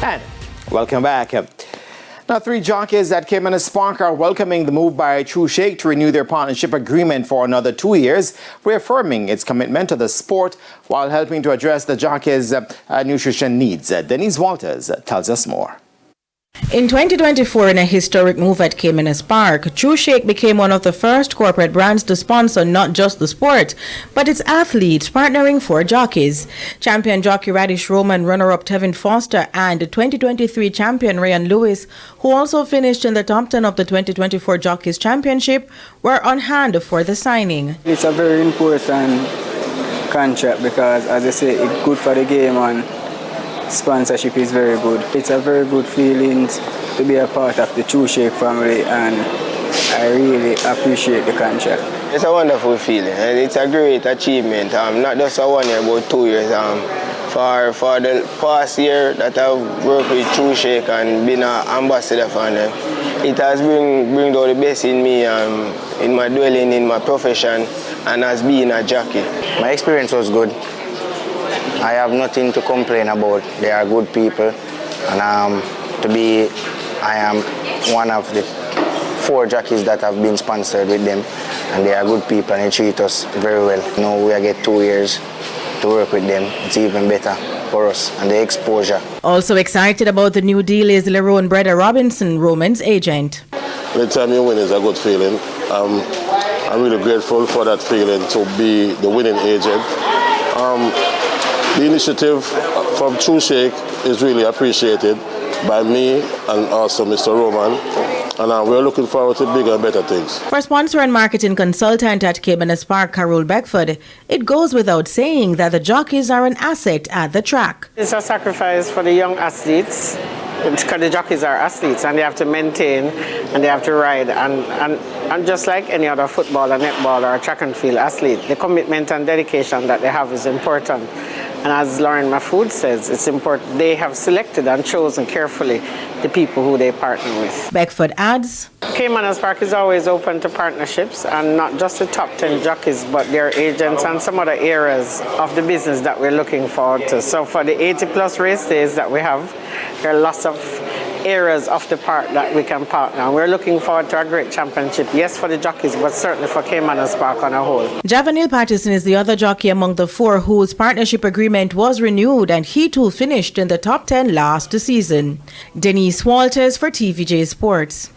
And welcome back. Now, 3 jockeys that came in a spark are welcoming the move by TruShake to renew their partnership agreement for another 2 years, reaffirming its commitment to the sport while helping to address the jockeys' nutrition needs. Denise Walters tells us more. In 2024, in a historic move at Cayman Spark, TruShake became one of the first corporate brands to sponsor not just the sport, but its athletes, partnering for jockeys. Champion jockey Radish Roman, runner-up Tevin Foster, and 2023 champion Ryan Lewis, who also finished in the top 10 of the 2024 Jockeys Championship, were on hand for the signing. It's a very important contract because, as I say, it's good for the game and sponsorship is very good. It's a very good feeling to be a part of the TruShake family, and I really appreciate the contract. It's a wonderful feeling, and it's a great achievement. Not just a 1 year, but 2 years. For the past year that I've worked with TruShake and been an ambassador for them, it has bring out the best in me, in my dwelling, in my profession, and as being a jockey. My experience was good. I have nothing to complain about. They are good people, and I am one of the 4 jockeys that have been sponsored with them, and they are good people and they treat us very well. Now we get 2 years to work with them. It's even better for us and the exposure. Also excited about the new deal is Lerone Breda Robinson, Roman's agent. Anytime you win is a good feeling. I'm really grateful for that feeling to be the winning agent. The initiative from TruShake is really appreciated by me and also Mr. Roman, and we're looking forward to bigger and better things. For sponsor and marketing consultant at Cayman Spark, Carol Beckford, it goes without saying that the jockeys are an asset at the track. It's a sacrifice for the young athletes, because the jockeys are athletes and they have to maintain and they have to ride, and just like any other football or netball or track and field athlete, the commitment and dedication that they have is important. And as Lauren Mahfood says, it's important they have selected and chosen carefully the people who they partner with. Beckford adds, Cayman Spark is always open to partnerships, and not just the top 10 jockeys, but their agents and some other areas of the business that we're looking forward to. So for the 80+ race days that we have, there are lots of areas of the park that we can partner. We're looking forward to a great championship, yes, for the jockeys, but certainly for Cayman Spark on a whole. Javanil Patterson is the other jockey among the 4 whose partnership agreement was renewed, and he too finished in the top 10 last season. Denise Walters for TVJ Sports.